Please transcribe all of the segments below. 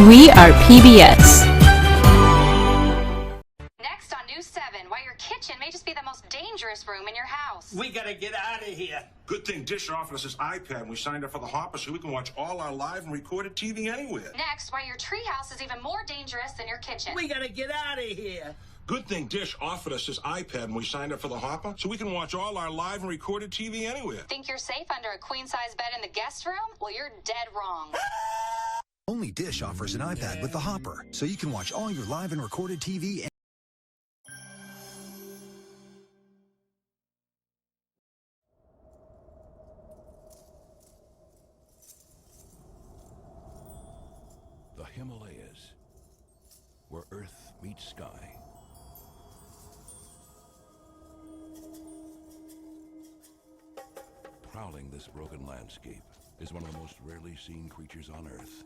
We are PBS. Next on News 7, why your kitchen may just be the most dangerous room in your house. We gotta get out of here. Good thing Dish offered us this iPad and we signed up for the Hopper so we can watch all our live and recorded TV anywhere. Next, why your treehouse is even more dangerous than your kitchen. We gotta get out of here. Good thing Dish offered us this iPad and we signed up for the Hopper so we can watch all our live and recorded TV anywhere. Think you're safe under a queen-size bed in the guest room? Well, you're dead wrong. Only Dish offers an iPad with the Hopper, so you can watch all your live and recorded TV. The Himalayas, where Earth meets sky. Prowling this broken landscape is one of the most rarely seen creatures on Earth.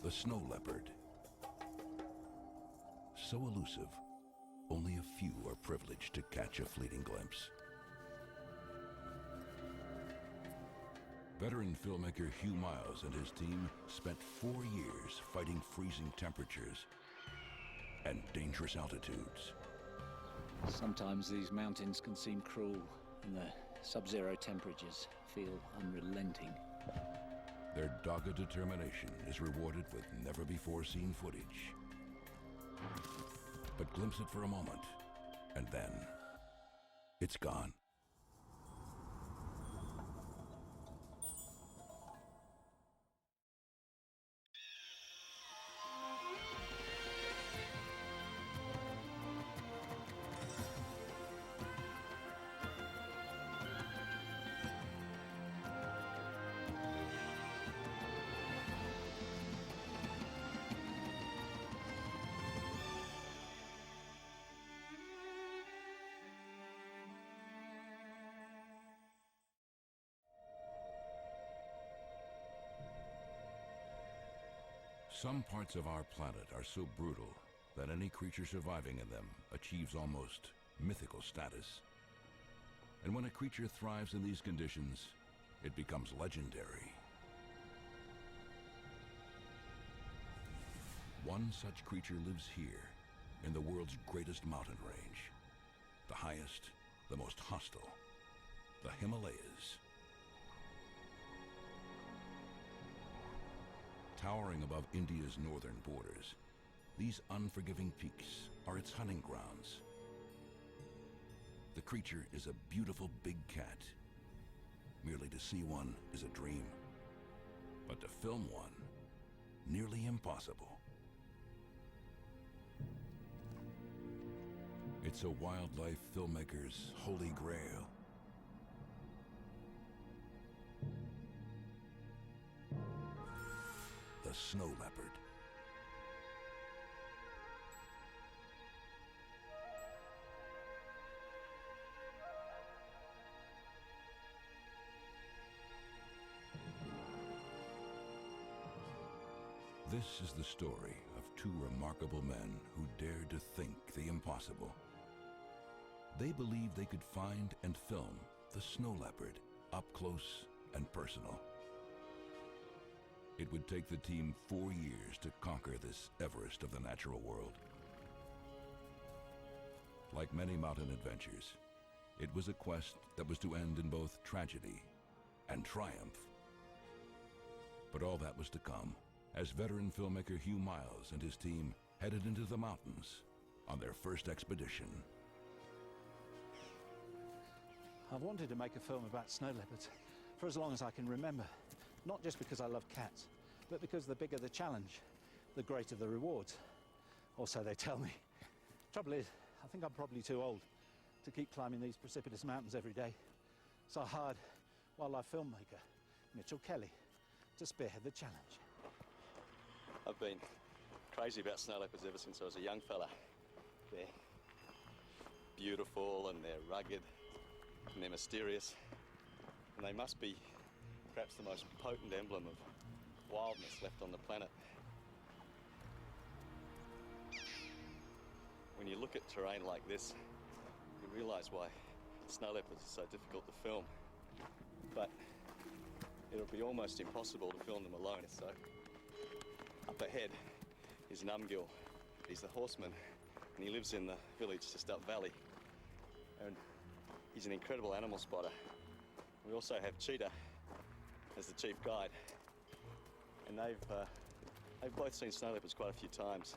The snow leopard. So elusive, only a few are privileged to catch a fleeting glimpse. Veteran filmmaker Hugh Miles and his team spent 4 years fighting freezing temperatures and dangerous altitudes. Sometimes these mountains can seem cruel, and the sub-zero temperatures feel unrelenting. Their dogged determination is rewarded with never-before-seen footage. But glimpse it for a moment, and then it's gone. Some parts of our planet are so brutal that any creature surviving in them achieves almost mythical status. And when a creature thrives in these conditions, it becomes legendary. One such creature lives here, in the world's greatest mountain range. The highest, the most hostile, the Himalayas. Towering above India's northern borders, these unforgiving peaks are its hunting grounds. The creature is a beautiful big cat. Merely to see one is a dream, but to film one, nearly impossible. It's a wildlife filmmaker's holy grail. The snow leopard. This is the story of two remarkable men who dared to think the impossible. They believed they could find and film the snow leopard up close and personal. It would take the team 4 years to conquer this Everest of the natural world. Like many mountain adventures, it was a quest that was to end in both tragedy and triumph. But all that was to come as veteran filmmaker Hugh Miles and his team headed into the mountains on their first expedition. I've wanted to make a film about snow leopards for as long as I can remember. Not just because I love cats, but because the bigger the challenge, the greater the rewards. Or so they tell me. Trouble is, I think I'm probably too old to keep climbing these precipitous mountains every day. So I hired wildlife filmmaker Mitchell Kelly to spearhead the challenge. I've been crazy about snow leopards ever since I was a young fella. They're beautiful and they're rugged and they're mysterious. And they must be perhaps the most potent emblem of wildness left on the planet. When you look at terrain like this, you realise why snow leopards are so difficult to film. But it'll be almost impossible to film them alone, so Up ahead is Numgill. He's the horseman, and he lives in the village just up valley. And he's an incredible animal spotter. We also have Cheetah as the chief guide, and they've both seen snow leopards quite a few times.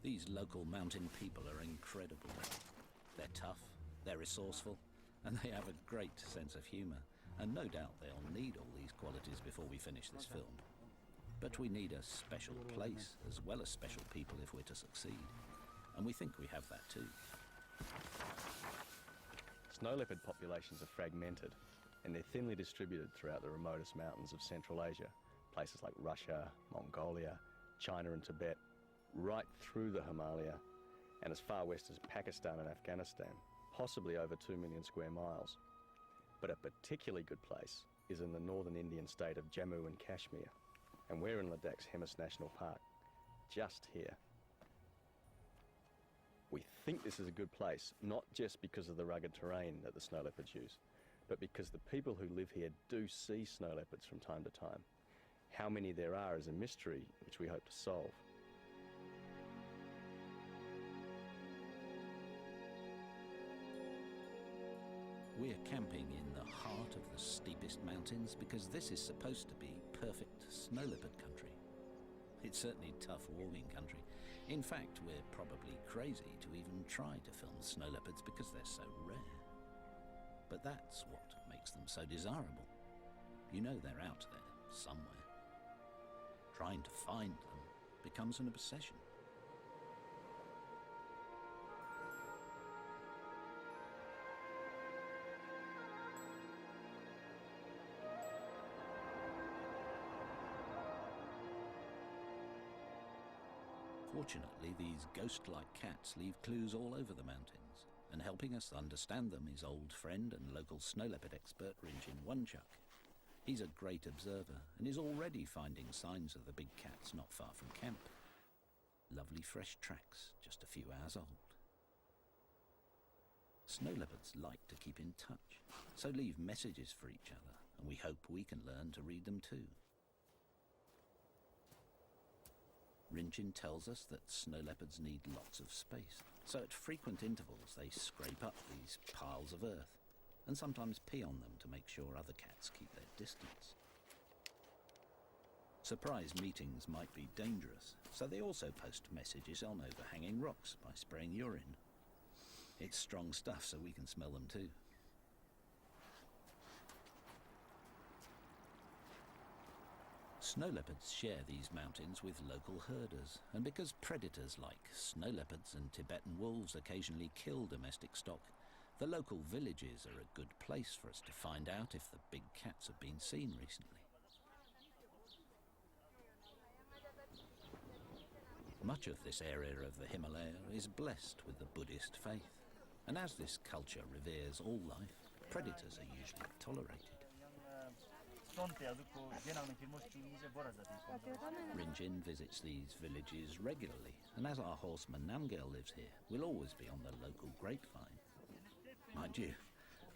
These local mountain people are incredible. They're tough, they're resourceful, and they have a great sense of humour. And no doubt they'll need all these qualities before we finish this film. But we need a special place as well as special people if we're to succeed. And we think we have that too. Snow leopard populations are fragmented, and they're thinly distributed throughout the remotest mountains of Central Asia, places like Russia, Mongolia, China and Tibet, right through the Himalaya, and as far west as Pakistan and Afghanistan, possibly over 2 million square miles. But a particularly good place is in the northern Indian state of Jammu and Kashmir, and we're in Ladakh's Hemis National Park, just here. We think this is a good place, not just because of the rugged terrain that the snow leopards use, but because the people who live here do see snow leopards from time to time. How many there are is a mystery which we hope to solve. We're camping in the heart of the steepest mountains because this is supposed to be perfect snow leopard country. It's certainly tough walking country. In fact, we're probably crazy to even try to film snow leopards because they're so rare. But that's what makes them so desirable. You know they're out there, somewhere. Trying to find them becomes an obsession. Fortunately, these ghost-like cats leave clues all over the mountains, and helping us understand them is old friend and local snow leopard expert Rinjin Wonchuk. He's a great observer and is already finding signs of the big cats not far from camp. Lovely fresh tracks, just a few hours old. Snow leopards like to keep in touch, so leave messages for each other, and we hope we can learn to read them too. Rinjin tells us that snow leopards need lots of space, so at frequent intervals they scrape up these piles of earth and sometimes pee on them to make sure other cats keep their distance. Surprise meetings might be dangerous, so they also post messages on overhanging rocks by spraying urine. It's strong stuff, so we can smell them too. Snow leopards share these mountains with local herders, and because predators like snow leopards and Tibetan wolves occasionally kill domestic stock, the local villages are a good place for us to find out if the big cats have been seen recently. Much of this area of the Himalaya is blessed with the Buddhist faith, and as this culture reveres all life, predators are usually tolerated. Rinjin visits these villages regularly, and as our horseman Namgyal lives here, we'll always be on the local grapevine. Mind you,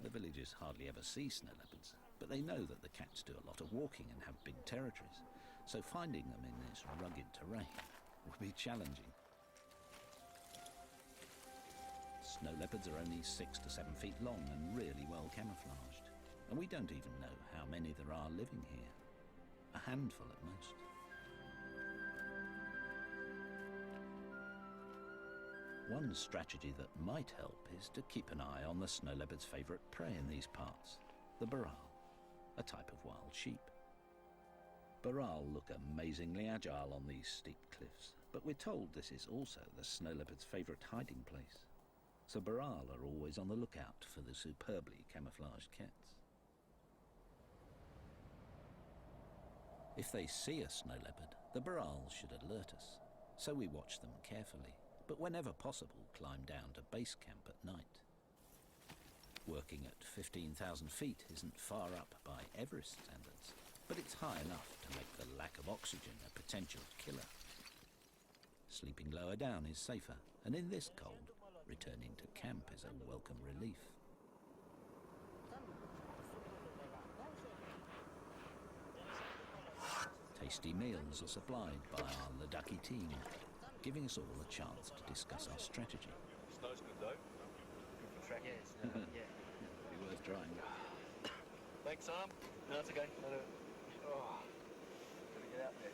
the villagers hardly ever see snow leopards, but they know that the cats do a lot of walking and have big territories, so finding them in this rugged terrain will be challenging. Snow leopards are only 6 to 7 feet long and really well camouflaged, and we don't even know how many there are living here. A handful at most. One strategy that might help is to keep an eye on the snow leopard's favourite prey in these parts, the baral, a type of wild sheep. Baral look amazingly agile on these steep cliffs, but we're told this is also the snow leopard's favourite hiding place. So baral are always on the lookout for the superbly camouflaged cats. If they see a snow leopard, the baral should alert us, so we watch them carefully, but whenever possible climb down to base camp at night. Working at 15,000 feet isn't far up by Everest standards, but it's high enough to make the lack of oxygen a potential killer. Sleeping lower down is safer, and in this cold, returning to camp is a welcome relief. Tasty meals are supplied by our Ladaki team, giving us all a chance to discuss our strategy. Snow's good though. Good for tracking. Yeah. Be worth trying. Thanks, Sam. No, it's okay. Oh, gotta get out there.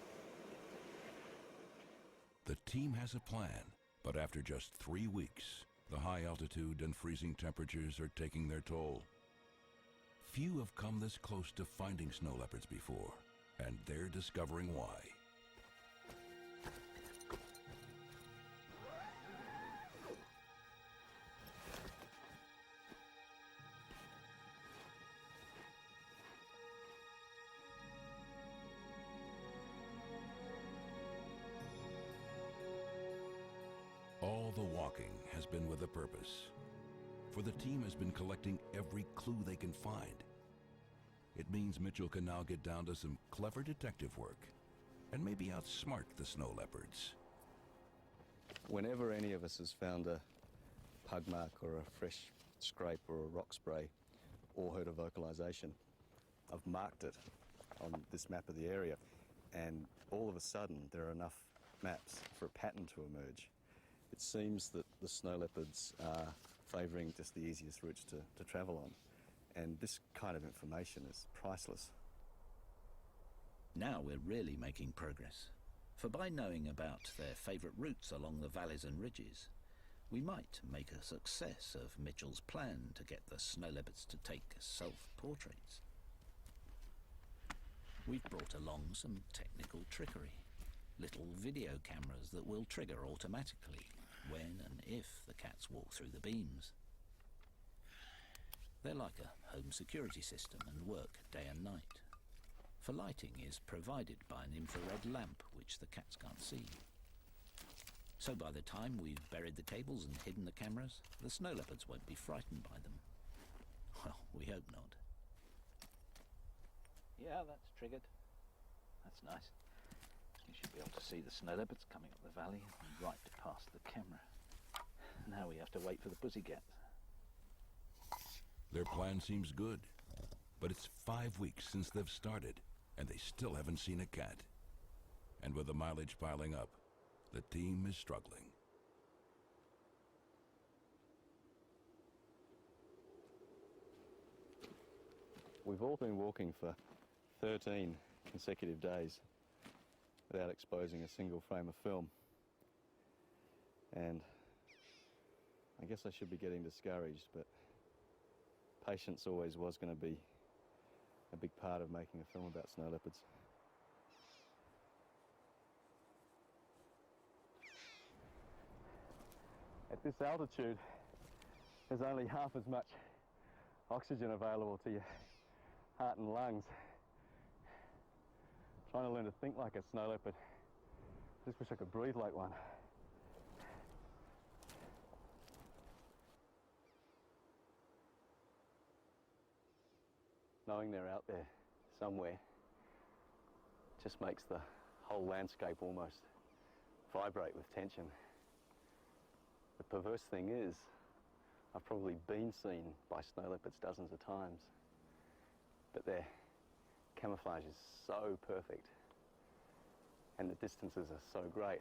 The team has a plan, but after just 3 weeks, the high altitude and freezing temperatures are taking their toll. Few have come this close to finding snow leopards before, and they're discovering why. All the walking has been with a purpose, for the team has been collecting every clue they can find. It means Mitchell can now get down to some clever detective work and maybe outsmart the snow leopards. Whenever any of us has found a pug mark or a fresh scrape or a rock spray or heard a vocalization, I've marked it on this map of the area, and all of a sudden there are enough maps for a pattern to emerge. It seems that the snow leopards are favouring just the easiest routes to travel on, and this kind of information is priceless. Now we're really making progress, for by knowing about their favourite routes along the valleys and ridges, we might make a success of Mitchell's plan to get the snow leopards to take self-portraits. We've brought along some technical trickery, little video cameras that will trigger automatically when and if the cats walk through the beams. They're like a home security system and work day and night. For lighting is provided by an infrared lamp which the cats can't see. So by the time we've buried the cables and hidden the cameras, the snow leopards won't be frightened by them. Well, we hope not. Yeah, that's triggered. That's nice. You should be able to see the snow leopards coming up the valley and right past the camera. Now we have to wait for the pussycats. Their plan seems good, but it's 5 weeks since they've started, and they still haven't seen a cat. And with the mileage piling up, the team is struggling. We've all been walking for 13 consecutive days without exposing a single frame of film. And I guess I should be getting discouraged, but patience always was going to be a big part of making a film about snow leopards. At this altitude, there's only half as much oxygen available to your heart and lungs. Trying to learn to think like a snow leopard. I just wish I could breathe like one. Knowing they're out there somewhere just makes the whole landscape almost vibrate with tension. The perverse thing is, I've probably been seen by snow leopards dozens of times, but their camouflage is so perfect and the distances are so great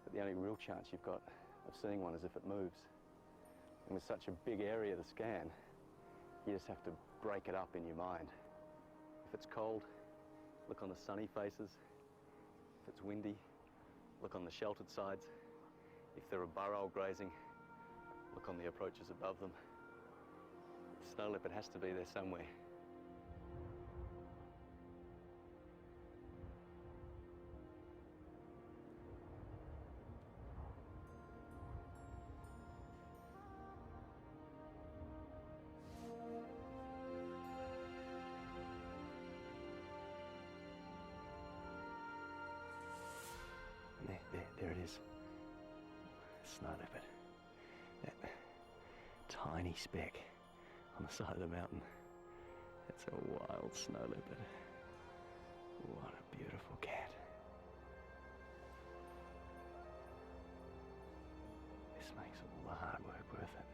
that the only real chance you've got of seeing one is if it moves. And with such a big area to scan, you just have to break it up in your mind. If it's cold, look on the sunny faces. If it's windy, look on the sheltered sides. If there are burrow grazing, look on the approaches above them. The snow leopard has to be there somewhere. There it is. Snow leopard. That tiny speck on the side of the mountain. That's a wild snow leopard. What a beautiful cat. This makes all the hard work worth it.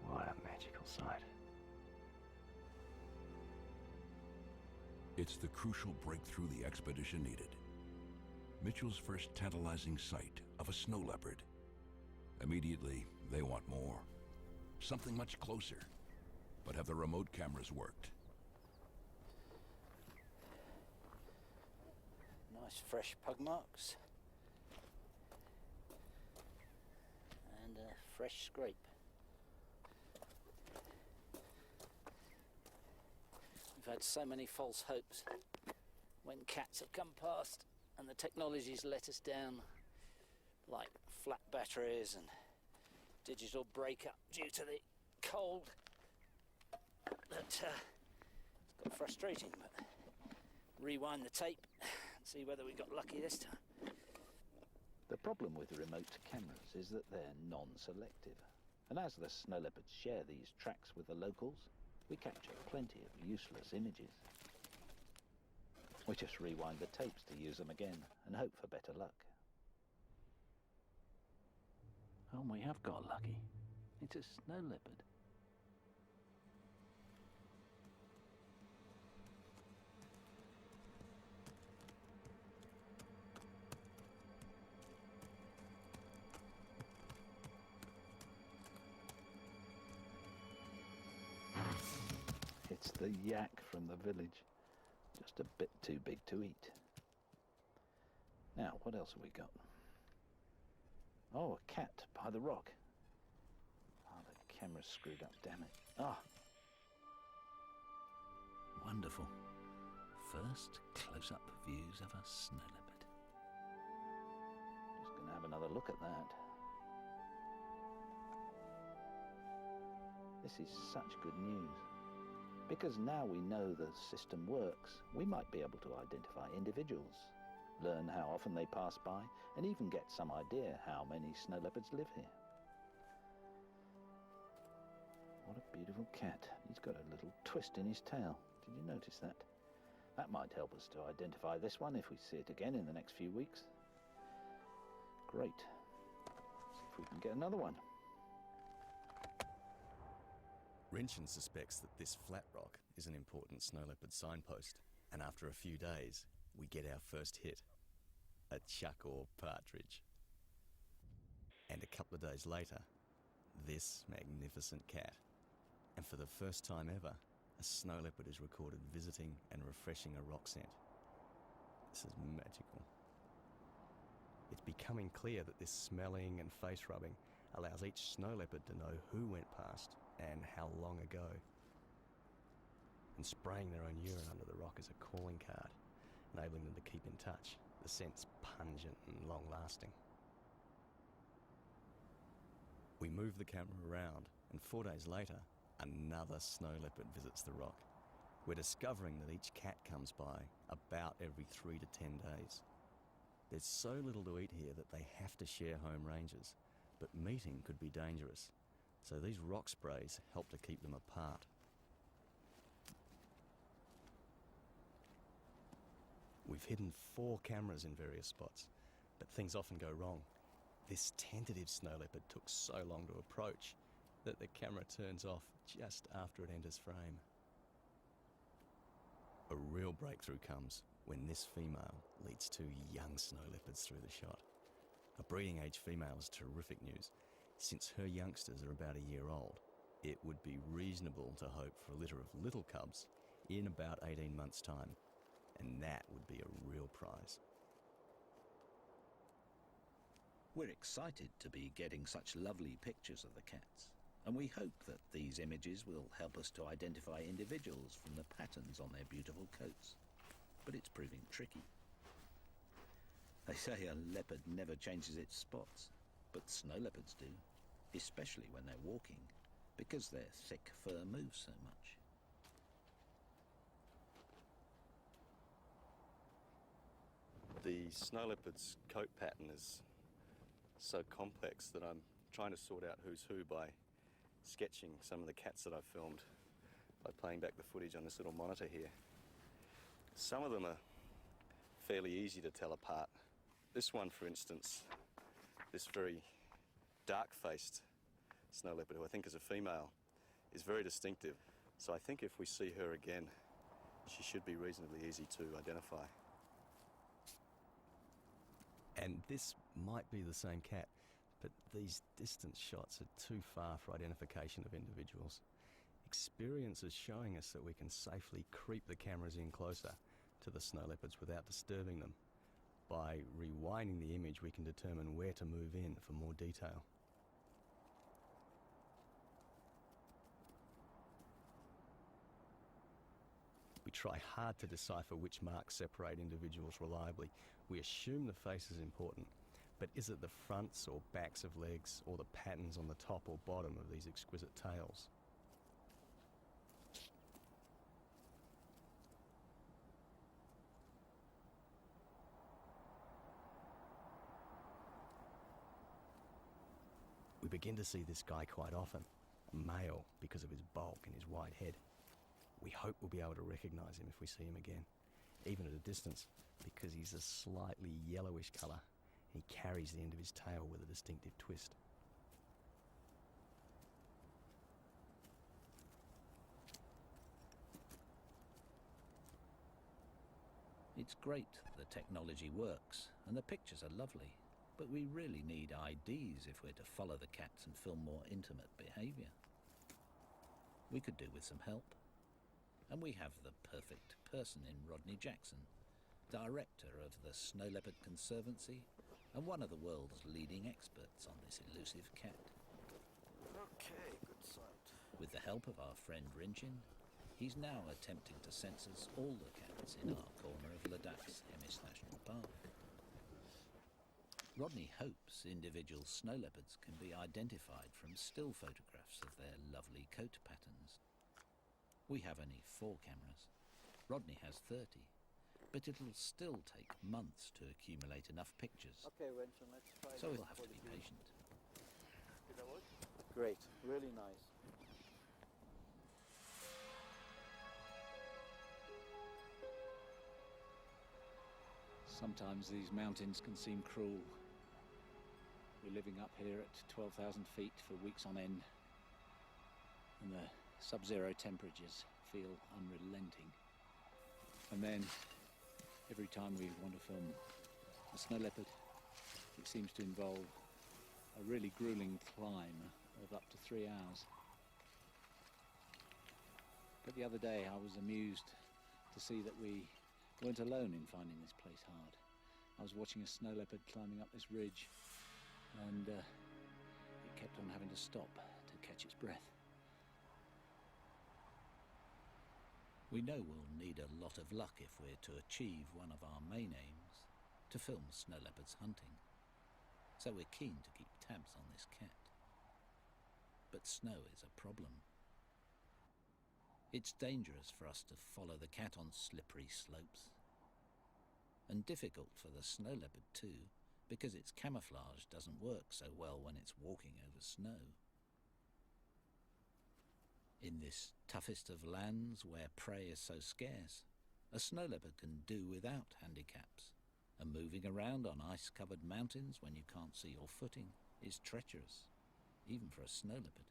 What a magical sight. It's the crucial breakthrough the expedition needed. Mitchell's first tantalizing sight of a snow leopard. Immediately, they want more. Something much closer. But have the remote cameras worked? Nice fresh pug marks. And a fresh scrape. We've had so many false hopes when cats have come past and the technology's let us down, like flat batteries and digital breakup due to the cold. It's got frustrating, but rewind the tape and see whether we got lucky this time. The problem with remote cameras is that they're non-selective. And as the snow leopards share these tracks with the locals, we capture plenty of useless images. We just rewind the tapes to use them again and hope for better luck. Oh, we have got lucky. It's a snow leopard. It's the yak from the village. Just a bit too big to eat. Now, what else have we got? Oh, a cat by the rock. Oh, the camera's screwed up, damn it. Ah! Wonderful. First close-up views of a snow leopard. Just going to have another look at that. This is such good news. Because now we know the system works, we might be able to identify individuals, learn how often they pass by, and even get some idea how many snow leopards live here. What a beautiful cat. He's got a little twist in his tail. Did you notice that? That might help us to identify this one if we see it again in the next few weeks. Great. See if we can get another one. Rinchin suspects that this flat rock is an important snow leopard signpost, and after a few days, we get our first hit, a chuck or partridge. And a couple of days later, this magnificent cat. And for the first time ever, a snow leopard is recorded visiting and refreshing a rock scent. This is magical. It's becoming clear that this smelling and face rubbing allows each snow leopard to know who went past and how long ago. And spraying their own urine under the rock is a calling card, enabling them to keep in touch. The scent's pungent and long-lasting. We move the camera around, and 4 days later, another snow leopard visits the rock. We're discovering that each cat comes by about every 3 to 10 days. There's so little to eat here that they have to share home ranges, but meeting could be dangerous. So these rock sprays help to keep them apart. We've hidden 4 cameras in various spots, but things often go wrong. This tentative snow leopard took so long to approach that the camera turns off just after it enters frame. A real breakthrough comes when this female leads 2 young snow leopards through the shot. A breeding age female is terrific news. Since her youngsters are about a year old, it would be reasonable to hope for a litter of little cubs in about 18 months' time, and that would be a real prize. We're excited to be getting such lovely pictures of the cats, and we hope that these images will help us to identify individuals from the patterns on their beautiful coats. But it's proving tricky. They say a leopard never changes its spots, but snow leopards do, especially when they're walking, because their thick fur moves so much. The snow leopard's coat pattern is so complex that I'm trying to sort out who's who by sketching some of the cats that I've filmed by playing back the footage on this little monitor here. Some of them are fairly easy to tell apart. This one, for instance, this very dark-faced snow leopard, who I think is a female, is very distinctive. So I think if we see her again She should be reasonably easy to identify. And this might be the same cat, but these distance shots are too far for identification of individuals. Experience is showing us that we can safely creep the cameras in closer to the snow leopards without disturbing them. By rewinding the image, we can determine where to move in for more detail. We try hard to decipher which marks separate individuals reliably. We assume the face is important, but is it the fronts or backs of legs or the patterns on the top or bottom of these exquisite tails? We begin to see this guy quite often, a male because of his bulk and his wide head. We hope we'll be able to recognise him if we see him again, even at a distance, because he's a slightly yellowish colour and he carries the end of his tail with a distinctive twist. It's great the technology works and the pictures are lovely, but we really need IDs if we're to follow the cats and film more intimate behaviour. We could do with some help. And we have the perfect person in Rodney Jackson, director of the Snow Leopard Conservancy and one of the world's leading experts on this elusive cat. Okay, good sight. With the help of our friend Rinchin, he's now attempting to census all the cats in our corner of Ladakh's Hemis National Park. Rodney hopes individual snow leopards can be identified from still photographs of their lovely coat patterns. We have only 4 cameras. Rodney has 30, but it'll still take months to accumulate enough pictures. Okay, Renton, let's try. So we'll have to be patient. Did that work? Great, really nice. Sometimes these mountains can seem cruel. We're living up here at 12,000 feet for weeks on end, and the sub-zero temperatures feel unrelenting. And then, every time we want to film a snow leopard, it seems to involve a really grueling climb of up to 3 hours. But the other day I was amused to see that we weren't alone in finding this place hard. I was watching a snow leopard climbing up this ridge, and it kept on having to stop to catch its breath. We know we'll need a lot of luck if we're to achieve one of our main aims, to film snow leopards hunting. So we're keen to keep tabs on this cat. But snow is a problem. It's dangerous for us to follow the cat on slippery slopes. And difficult for the snow leopard too, because its camouflage doesn't work so well when it's walking over snow. In this toughest of lands where prey is so scarce, a snow leopard can do without handicaps, and moving around on ice-covered mountains when you can't see your footing is treacherous, even for a snow leopard.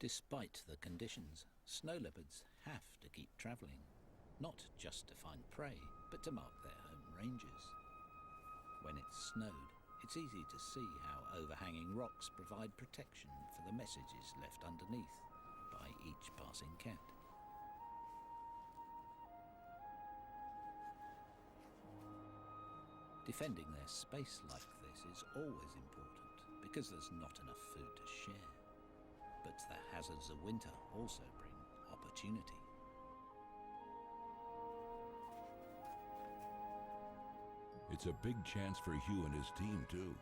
Despite the conditions, snow leopards have to keep travelling, not just to find prey, but to mark their home ranges. When it's snowed, it's easy to see how overhanging rocks provide protection for the messages left underneath by each passing cat. Defending their space like this is always important, because there's not enough food to share. But the hazards of winter also bring opportunity. It's a big chance for Hugh and his team, too.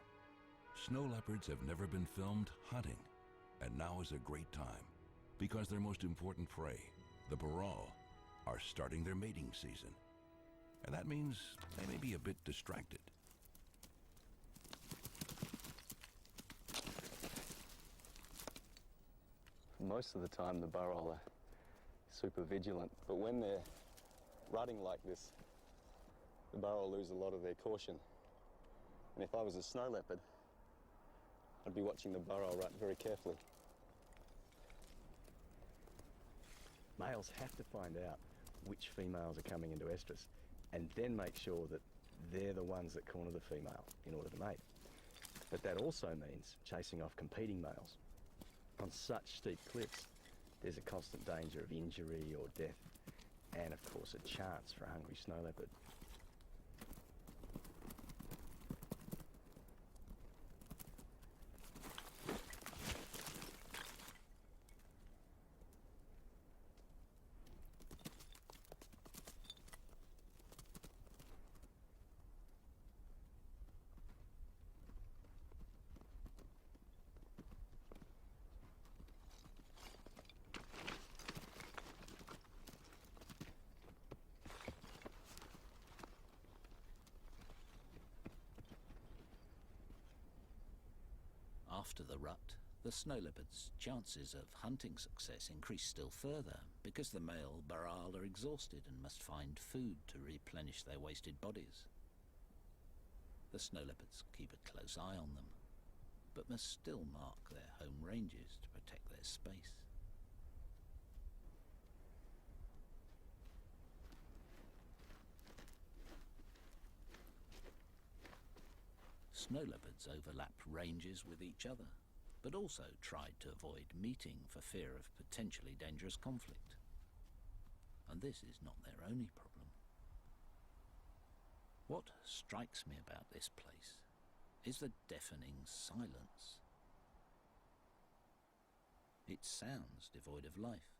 Snow leopards have never been filmed hunting, and now is a great time, because their most important prey, the burrell, are starting their mating season. And that means they may be a bit distracted. Most of the time the burrell are super vigilant, but when they're rutting like this, the burrell lose a lot of their caution. And if I was a snow leopard, I'd be watching the burrell rut very carefully. Males have to find out which females are coming into estrus and then make sure that they're the ones that corner the female in order to mate. But that also means chasing off competing males. On such steep cliffs, there's a constant danger of injury or death, and of course a chance for a hungry snow leopard. After the rut, the snow leopard's chances of hunting success increase still further because the male burrell are exhausted and must find food to replenish their wasted bodies. The snow leopards keep a close eye on them, but must still mark their home ranges to protect their space. Snow leopards overlap ranges with each other, but also tried to avoid meeting for fear of potentially dangerous conflict. And this is not their only problem. What strikes me about this place is the deafening silence. It sounds devoid of life,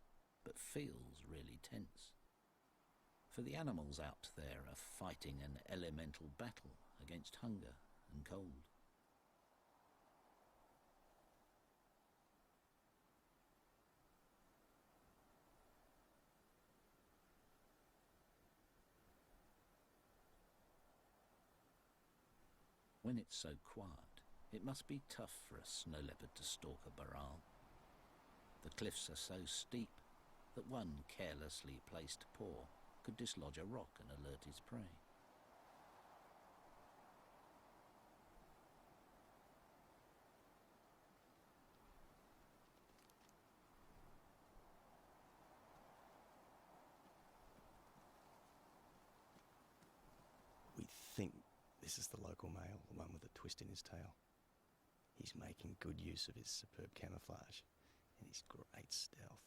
but feels really tense. For the animals out there are fighting an elemental battle against hunger and cold. When it's so quiet, it must be tough for a snow leopard to stalk a burrell. The cliffs are so steep that one carelessly placed paw could dislodge a rock and alert his prey. We think this is the local male, the one with the twist in his tail. He's making good use of his superb camouflage and his great stealth.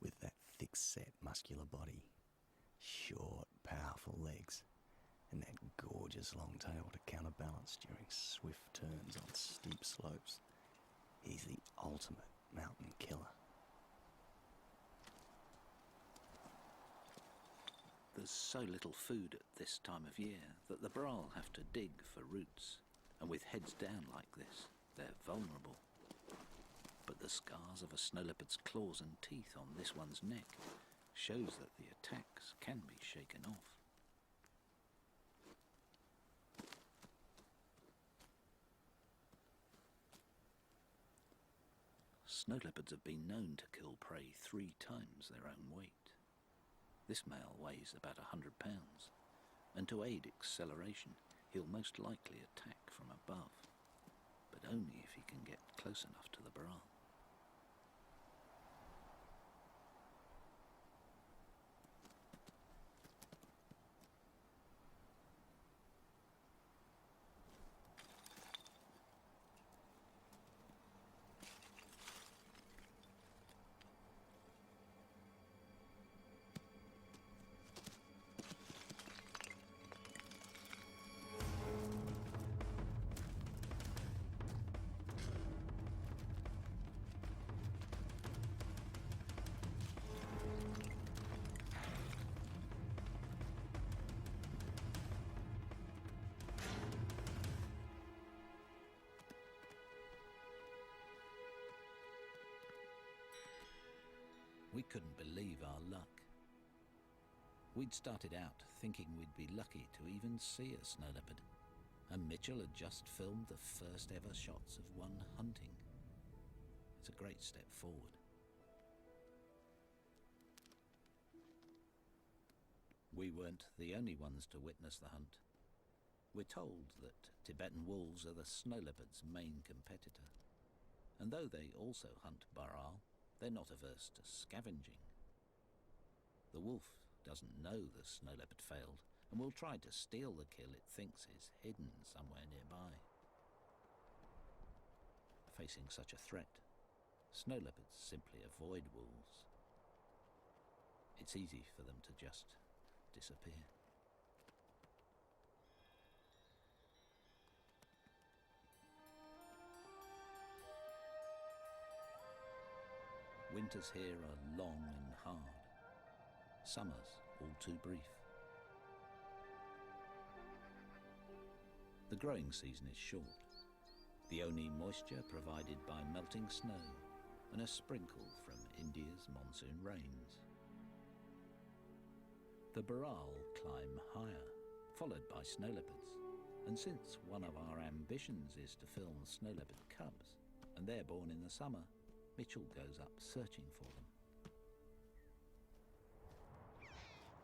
With that thick-set, muscular body, short, powerful legs, and that gorgeous long tail to counterbalance during swift turns on steep slopes, he's the ultimate mountain killer. There's so little food at this time of year that the burrell have to dig for roots, and with heads down like this, they're vulnerable. But the scars of a snow leopard's claws and teeth on this one's neck shows that the attacks can be shaken off. Snow leopards have been known to kill prey 3 times their own weight. This male weighs about 100 pounds, and to aid acceleration, he'll most likely attack from above, but only if he can get close enough to the burrell. We couldn't believe our luck We'd started out thinking we'd be lucky to even see a snow leopard, and Mitchell had just filmed the first ever shots of one hunting. It's a great step forward. We weren't the only ones to witness the hunt. We're told that Tibetan wolves are the snow leopard's main competitor, and though they also hunt burrell, they're not averse to scavenging. The wolf doesn't know the snow leopard failed and will try to steal the kill it thinks is hidden somewhere nearby. Facing such a threat, snow leopards simply avoid wolves. It's easy for them to just disappear. Winters here are long and hard. Summers all too brief. The growing season is short. The only moisture provided by melting snow and a sprinkle from India's monsoon rains. The burrell climb higher, followed by snow leopards. And since one of our ambitions is to film snow leopard cubs, and they're born in the summer, Mitchell goes up searching for them.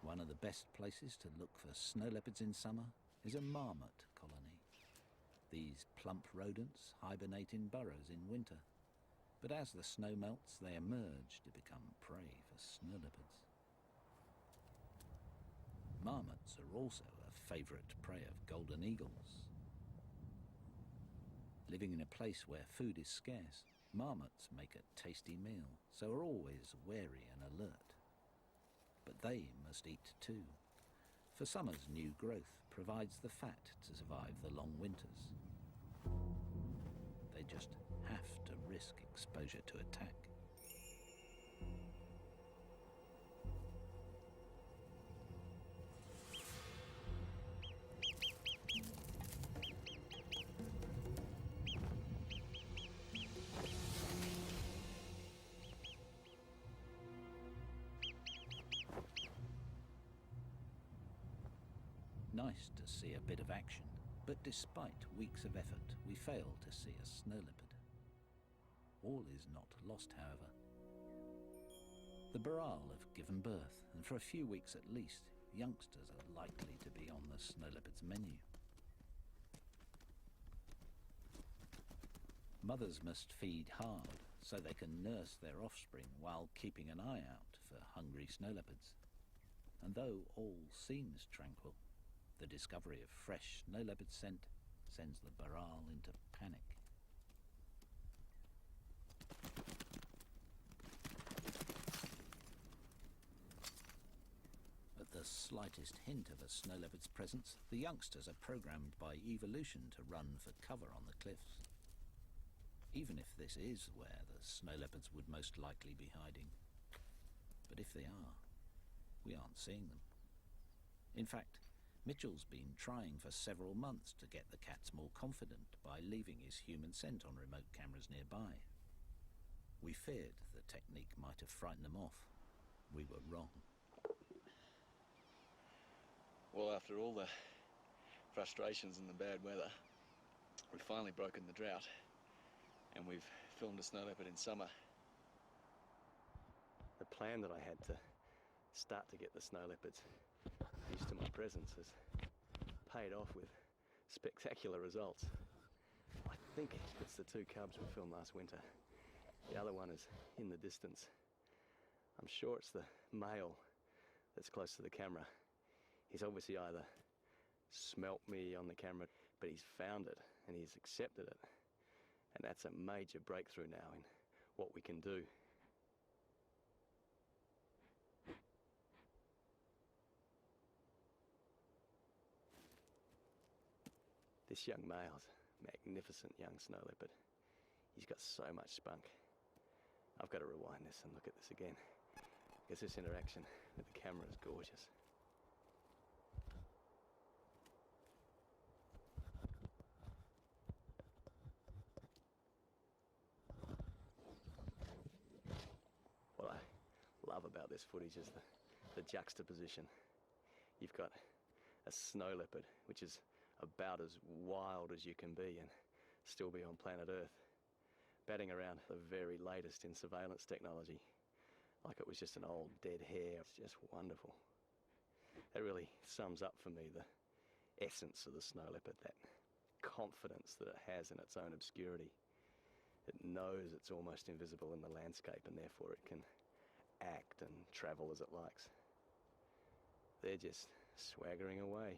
One of the best places to look for snow leopards in summer is a marmot colony. These plump rodents hibernate in burrows in winter, but as the snow melts, they emerge to become prey for snow leopards. Marmots are also a favourite prey of golden eagles. Living in a place where food is scarce, marmots make a tasty meal, so are always wary and alert. But they must eat too, for summer's new growth provides the fat to survive the long winters. They just have to risk exposure to attack. Nice to see a bit of action, but despite weeks of effort, we fail to see a snow leopard. All is not lost, however. The burrell have given birth, and for a few weeks at least, youngsters are likely to be on the snow leopard's menu. Mothers must feed hard so they can nurse their offspring while keeping an eye out for hungry snow leopards. And though all seems tranquil, the discovery of fresh snow leopard scent sends the burrell into panic. At the slightest hint of a snow leopard's presence, the youngsters are programmed by evolution to run for cover on the cliffs. Even if this is where the snow leopards would most likely be hiding. But if they are, we aren't seeing them. In fact, Mitchell's been trying for several months to get the cats more confident by leaving his human scent on remote cameras nearby. We feared the technique might have frightened them off. We were wrong. Well, after all the frustrations and the bad weather, we've finally broken the drought, and we've filmed a snow leopard in summer. The plan that I had to start to get the snow leopards used to my presence has paid off with spectacular results. I think it's the two cubs we filmed last winter. The other one is in the distance. I'm sure it's the male that's close to the camera. He's obviously either smelt me on the camera, but he's found it and he's accepted it. And that's a major breakthrough now in what we can do. This young male's a magnificent young snow leopard. He's got so much spunk. I've got to rewind this and look at this again, because this interaction with the camera is gorgeous. What I love about this footage is the juxtaposition You've got a snow leopard, which is about as wild as you can be and still be on planet Earth, batting around the very latest in surveillance technology, like it was just an old dead hare. It's just wonderful. That really sums up for me the essence of the snow leopard, that confidence that it has in its own obscurity. It knows it's almost invisible in the landscape, and therefore it can act and travel as it likes. They're just swaggering away.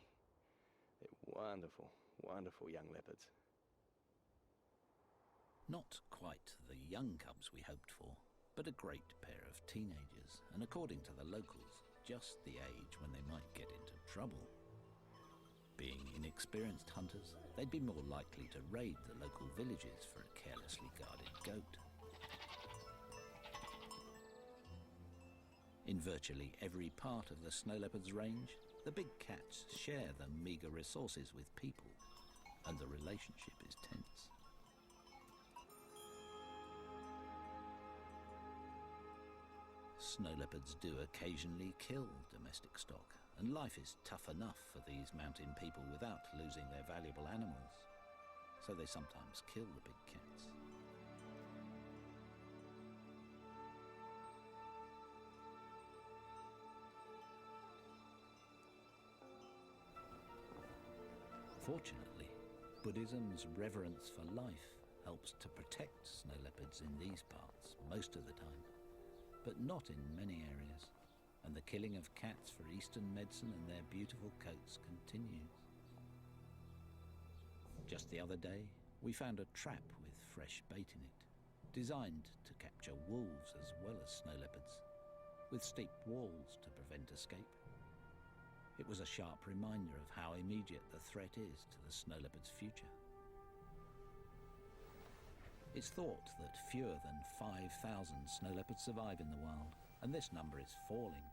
They're wonderful, wonderful young leopards. Not quite the young cubs we hoped for, but a great pair of teenagers, and according to the locals, just the age when they might get into trouble. Being inexperienced hunters, they'd be more likely to raid the local villages for a carelessly guarded goat. In virtually every part of the snow leopard's range, the big cats share the meagre resources with people, and the relationship is tense. Snow leopards do occasionally kill domestic stock, and life is tough enough for these mountain people without losing their valuable animals, so they sometimes kill the big cats. Fortunately, Buddhism's reverence for life helps to protect snow leopards in these parts most of the time, but not in many areas, and the killing of cats for Eastern medicine and their beautiful coats continues. Just the other day, we found a trap with fresh bait in it, designed to capture wolves as well as snow leopards, with steep walls to prevent escape. It was a sharp reminder of how immediate the threat is to the snow leopard's future. It's thought that fewer than 5,000 snow leopards survive in the wild, and this number is falling,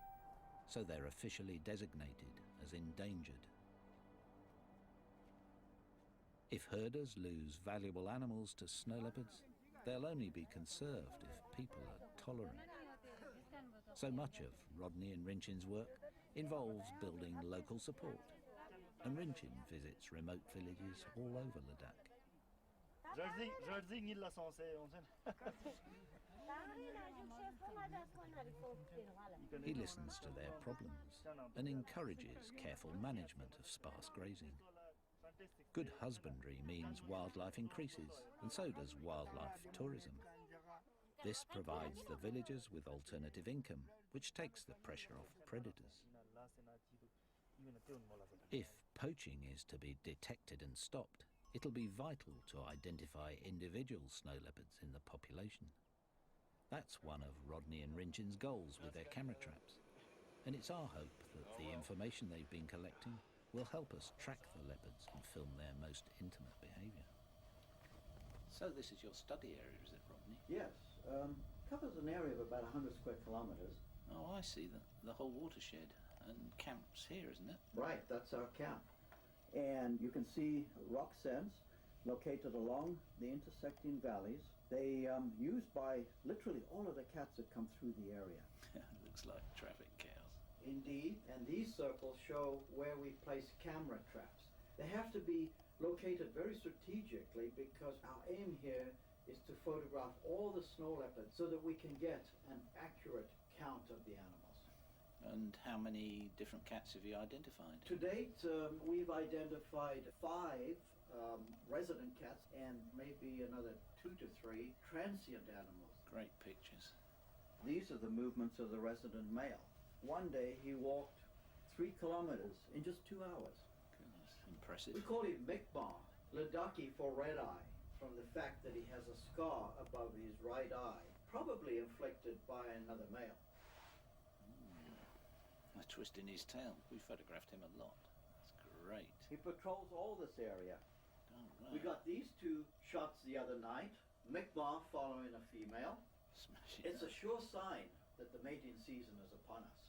so they're officially designated as endangered. If herders lose valuable animals to snow leopards, they'll only be conserved if people are tolerant. So much of Rodney and Rinchin's work involves building local support, and Rinchin visits remote villages all over Ladakh. He listens to their problems and encourages careful management of sparse grazing. Good husbandry means wildlife increases, and so does wildlife tourism. This provides the villagers with alternative income, which takes the pressure off predators. If poaching is to be detected and stopped, it'll be vital to identify individual snow leopards in the population. That's one of Rodney and Rinchin's goals with their camera traps, and it's our hope that the information they've been collecting will help us track the leopards and film their most intimate behaviour. So this is your study area, is it, Rodney? Yes. Covers an area of about 100 square kilometres. Oh, I see, the whole watershed, and camp's here, isn't it? Right, that's our camp. And you can see rock sands located along the intersecting valleys. They used by literally all of the cats that come through the area. Looks like traffic chaos. Indeed, and these circles show where we place camera traps. They have to be located very strategically because our aim here is to photograph all the snow leopards so that we can get an accurate count of the animals. And how many different cats have you identified? To date, we've identified 5 resident cats and maybe another 2 to 3 transient animals. Great pictures. These are the movements of the resident male. One day he walked 3 kilometers in just 2 hours. Goodness, impressive. We call him Mikbar, Ladakhi for red eye, from the fact that he has a scar above his right eye, probably inflicted by another male. A twist in his tail. We photographed him a lot. That's great. He patrols all this area. Oh, right. We got these 2 shots the other night, Mikbar following a female. Smashing. It's a sure sign that the mating season is upon us.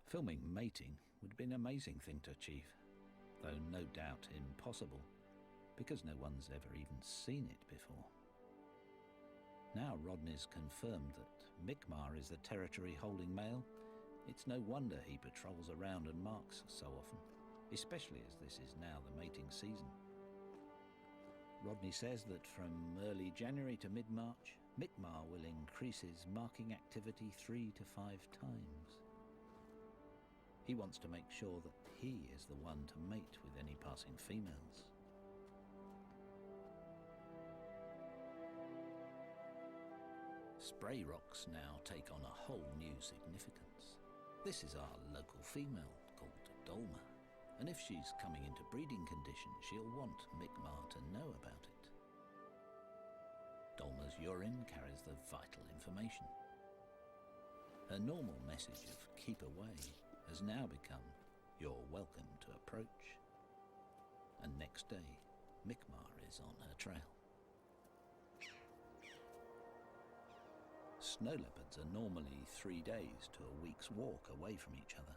Filming mating would have been an amazing thing to achieve, though no doubt impossible, because no one's ever even seen it before. Now Rodney's confirmed that Mikmar is the territory-holding male, It's no wonder he patrols around and marks so often, especially as this is now the mating season. Rodney says that from early January to mid-March, Mi'kmaq will increase his marking activity 3 to 5 times. He wants to make sure that he is the one to mate with any passing females. Spray rocks now take on a whole new significance. This is our local female called Dolma, and if she's coming into breeding condition, she'll want Mi'kmaq to know about it. Dolma's urine carries the vital information. Her normal message of keep away has now become you're welcome to approach. And next day, Mi'kmaq is on her trail. Snow leopards are normally 3 days to a week's walk away from each other.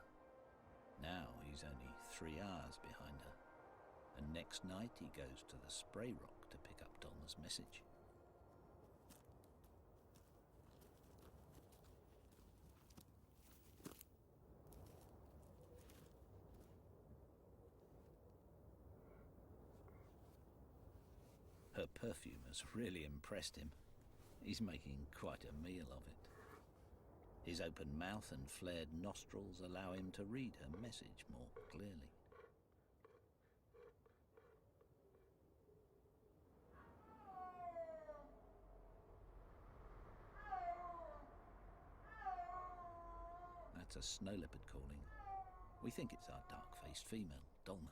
Now he's only 3 hours behind her, and next night he goes to the spray rock to pick up Dolma's message. Her perfume has really impressed him. He's making quite a meal of it. His open mouth and flared nostrils allow him to read her message more clearly. That's a snow leopard calling. We think it's our dark-faced female, Dolma.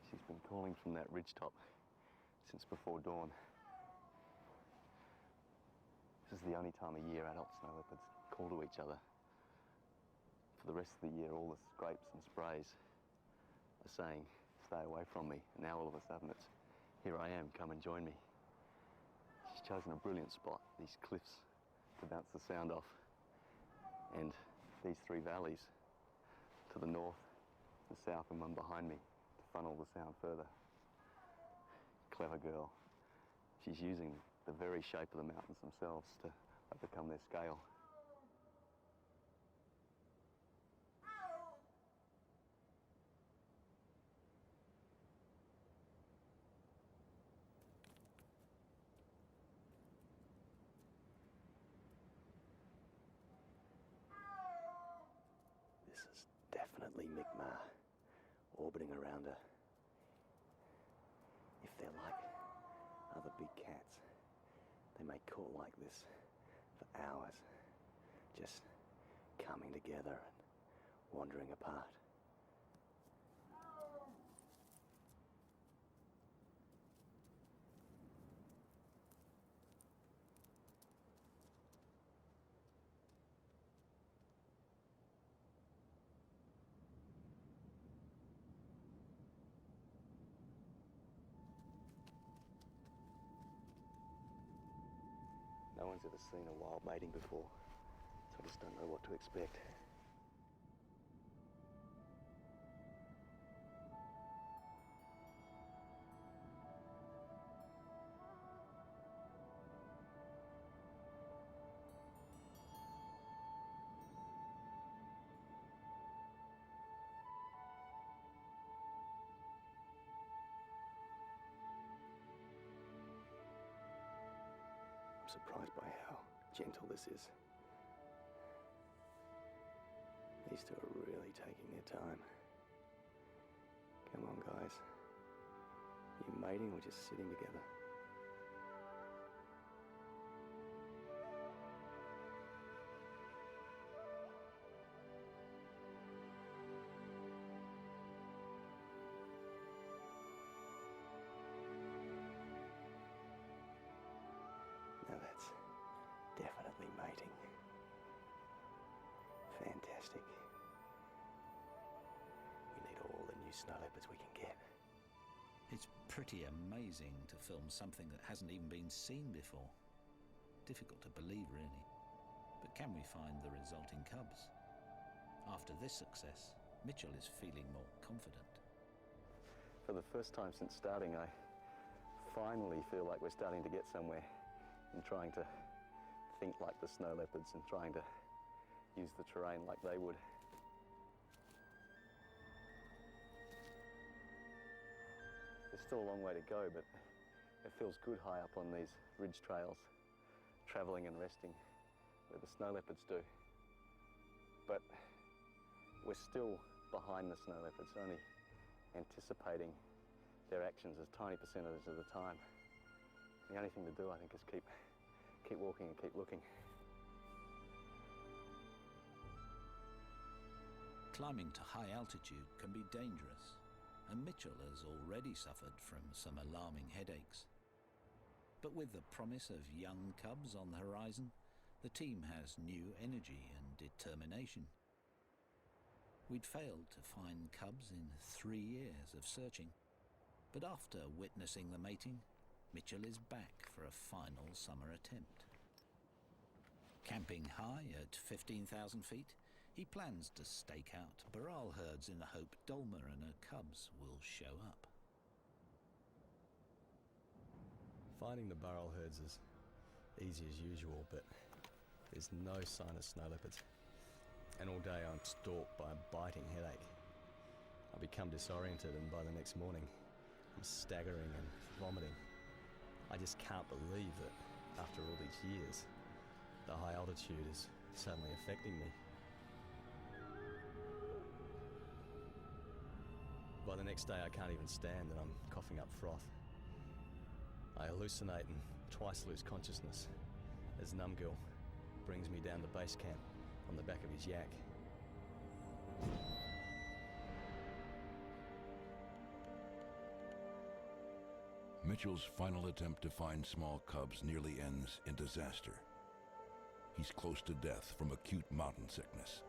She's been calling from that ridgetop since before dawn. This is the only time of year adult snow leopards call to each other. For the rest of the year, all the scrapes and sprays are saying, stay away from me. And now all of a sudden it's, here I am, come and join me. She's chosen a brilliant spot, these cliffs, to bounce the sound off. And these 3 valleys to the north, the south, and one behind me, funnel the sound further. Clever girl. She's using the very shape of the mountains themselves to overcome their scale. This is definitely Mi'kmaq orbiting around her. If they're like other big cats, they may call like this for hours, just coming together and wandering apart. No one's ever seen a wild mating before, so I just don't know what to expect. I'm surprised by how gentle this is. These two are really taking their time. Come on, guys. You mating or just sitting together? Now that's definitely mating. Fantastic. We need all the new snow leopards we can get. It's pretty amazing to film something that hasn't even been seen before. Difficult to believe, really. But but can we find the resulting cubs? After this success, Mitchell is feeling more confident. For the first time since starting, I finally feel like we're starting to get somewhere in trying to think like the snow leopards and trying to use the terrain like they would. There's still a long way to go, but it feels good high up on these ridge trails, travelling and resting where the snow leopards do. But we're still behind the snow leopards, only anticipating their actions as tiny percentages of the time. The only thing to do, I think, is keep walking and keep looking. Climbing to high altitude can be dangerous, and Mitchell has already suffered from some alarming headaches. But with the promise of young cubs on the horizon, the team has new energy and determination. We'd failed to find cubs in 3 years of searching, but after witnessing the mating, Mitchell is back for a final summer attempt. Camping high at 15,000 feet, he plans to stake out Baral herds in the hope Dolma and her cubs will show up. Finding the Baral herds is easy as usual, but there's no sign of snow leopards. And all day I'm stalked by a biting headache. I become disoriented, and by the next morning I'm staggering and vomiting. I just can't believe that after all these years, the high altitude is suddenly affecting me. By the next day I can't even stand and I'm coughing up froth. I hallucinate and twice lose consciousness as Numgill brings me down to base camp on the back of his yak. Mitchell's final attempt to find small cubs nearly ends in disaster. He's close to death from acute mountain sickness.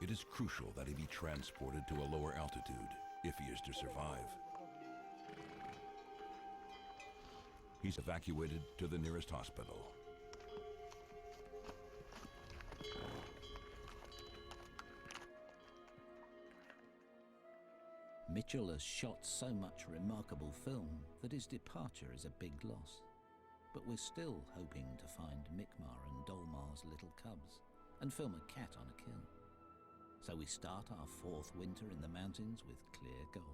It is crucial that he be transported to a lower altitude if he is to survive. He's evacuated to the nearest hospital. Mitchell has shot so much remarkable film that his departure is a big loss. But we're still hoping to find Mi'kmaq and Dolmar's little cubs and film a cat on a kill. So we start our 4th winter in the mountains with clear goals.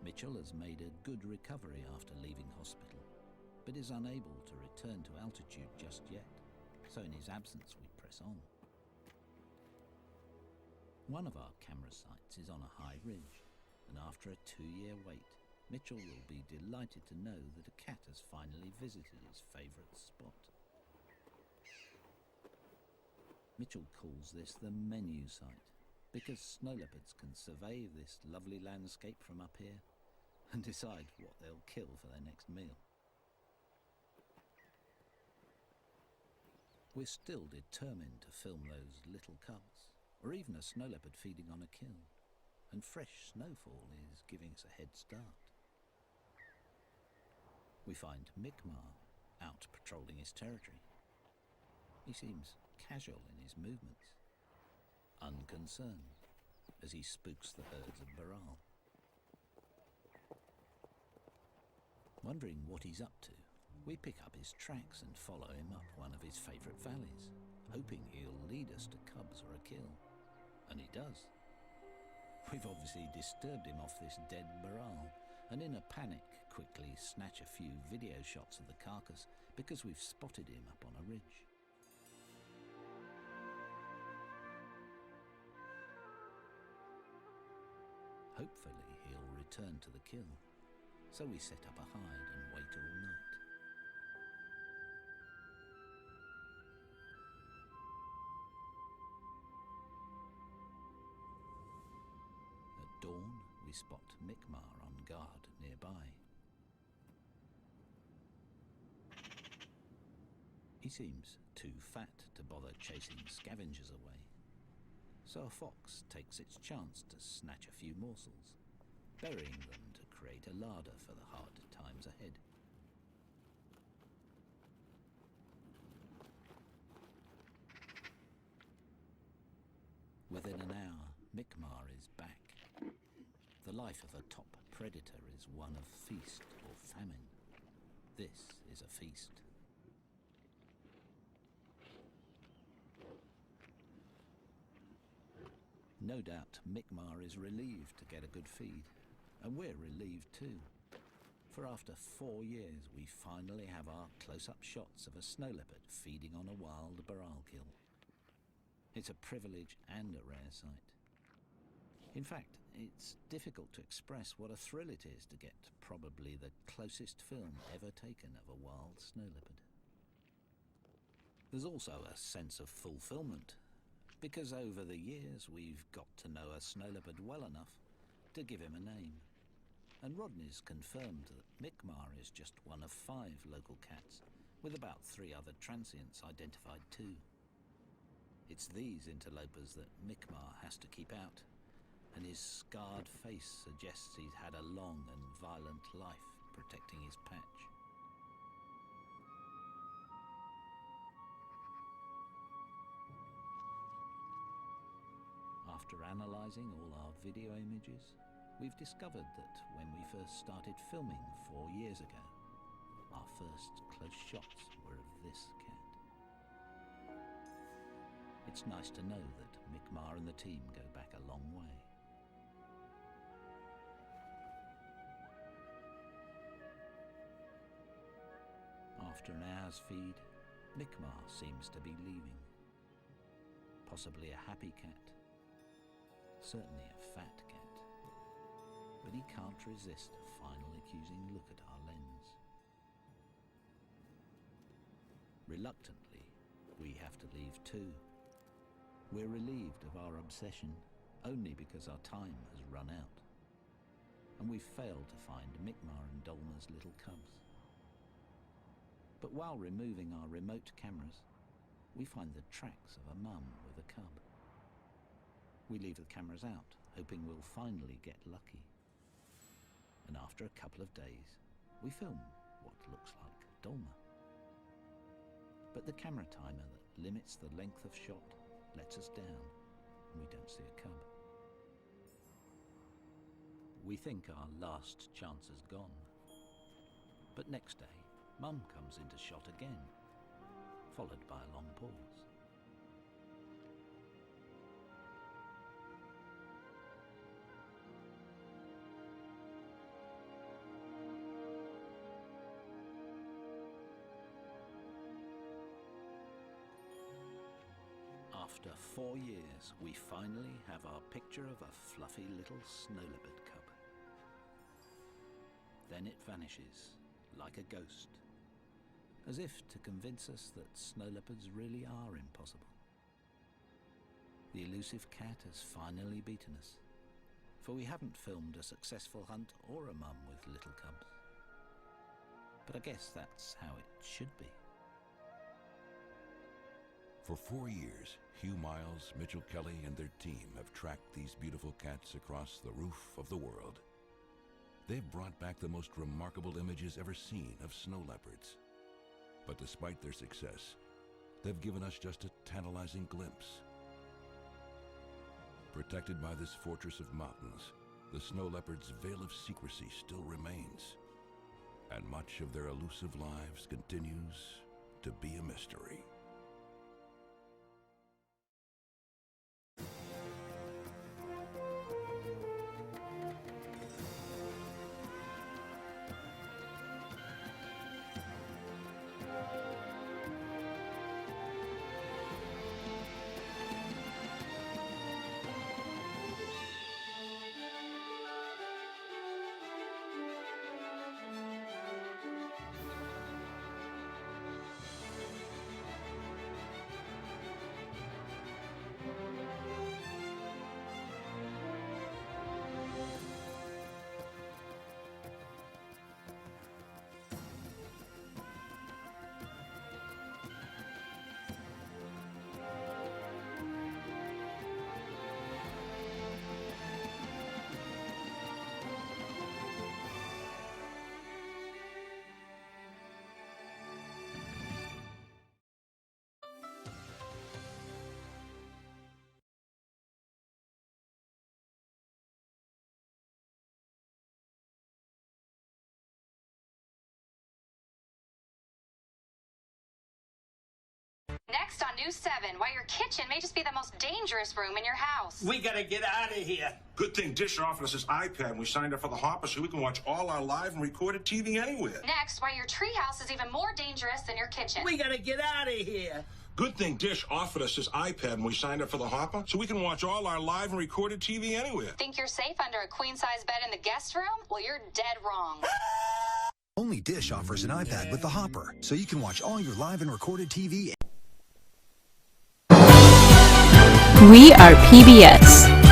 Mitchell has made a good recovery after leaving hospital, but is unable to return to altitude just yet, so in his absence we press on. One of our camera sites is on a high ridge, and after a 2-year wait, Mitchell will be delighted to know that a cat has finally visited his favourite spot. Mitchell calls this the menu site, because snow leopards can survey this lovely landscape from up here and decide what they'll kill for their next meal. We're still determined to film those little cubs, or even a snow leopard feeding on a kill, and fresh snowfall is giving us a head start. We find Mi'kmaq out patrolling his territory. He seems casual in his movements, unconcerned as he spooks the herds of Baral. Wondering what he's up to, we pick up his tracks and follow him up one of his favourite valleys, hoping he'll lead us to cubs or a kill. And he does. We've obviously disturbed him off this dead Baral, and in a panic quickly snatch a few video shots of the carcass because we've spotted him up on a ridge. Hopefully he'll return to the kill, so we set up a hide and wait all night. At dawn, we spot Mi'kmaq on guard nearby. He seems too fat to bother chasing scavengers away, so a fox takes its chance to snatch a few morsels, burying them to create a larder for the hard times ahead. Within an hour, Mi'kmaq is back. The life of a top predator is one of feast or famine. This is a feast. No doubt Mi'kmaq is relieved to get a good feed, and we're relieved too. For after 4 years, we finally have our close-up shots of a snow leopard feeding on a wild baral kill. It's a privilege and a rare sight. In fact, it's difficult to express what a thrill it is to get probably the closest film ever taken of a wild snow leopard. There's also a sense of fulfillment, because over the years we've got to know a snow leopard well enough to give him a name. And Rodney's confirmed that Mi'kmaq is just one of 5 local cats, with about 3 other transients identified too. It's these interlopers that Mi'kmaq has to keep out, and his scarred face suggests he's had a long and violent life protecting his patch. After analysing all our video images, we've discovered that when we first started filming 4 years ago, our first close shots were of this cat. It's nice to know that Mi'kmaq and the team go back a long way. After an hour's feed, Mi'kmaq seems to be leaving. Possibly a happy cat. Certainly a fat cat. But he can't resist a final accusing look at our lens. Reluctantly, we have to leave too. We're relieved of our obsession only because our time has run out. And we've failed to find Mi'kmaq and Dolma's little cubs. But while removing our remote cameras, we find the tracks of a mum with a cub. We leave the cameras out, hoping we'll finally get lucky. And after a couple of days, we film what looks like Dolma. But the camera timer that limits the length of shot lets us down, and we don't see a cub. We think our last chance is gone. But next day, Mum comes into shot again, followed by a long pause. After 4 years, we finally have our picture of a fluffy little snow leopard cub. Then it vanishes, like a ghost, as if to convince us that snow leopards really are impossible. The elusive cat has finally beaten us, for we haven't filmed a successful hunt or a mum with little cubs. But I guess that's how it should be. For 4 years, Hugh Miles, Mitchell Kelly, and their team have tracked these beautiful cats across the roof of the world. They've brought back the most remarkable images ever seen of snow leopards. But despite their success, they've given us just a tantalizing glimpse. Protected by this fortress of mountains, the snow leopard's veil of secrecy still remains, and much of their elusive lives continues to be a mystery. Next on News 7, why your kitchen may just be the most dangerous room in your house. We gotta get out of here. Good thing Dish offered us this iPad and we signed up for the Hopper so we can watch all our live and recorded TV anywhere. Next, why your treehouse is even more dangerous than your kitchen. We gotta get out of here. Good thing Dish offered us this iPad and we signed up for the Hopper so we can watch all our live and recorded TV anywhere. Think you're safe under a queen-size bed in the guest room? Well, you're dead wrong. Only Dish offers an iPad with the Hopper, so you can watch all your live and recorded TV. We are PBS.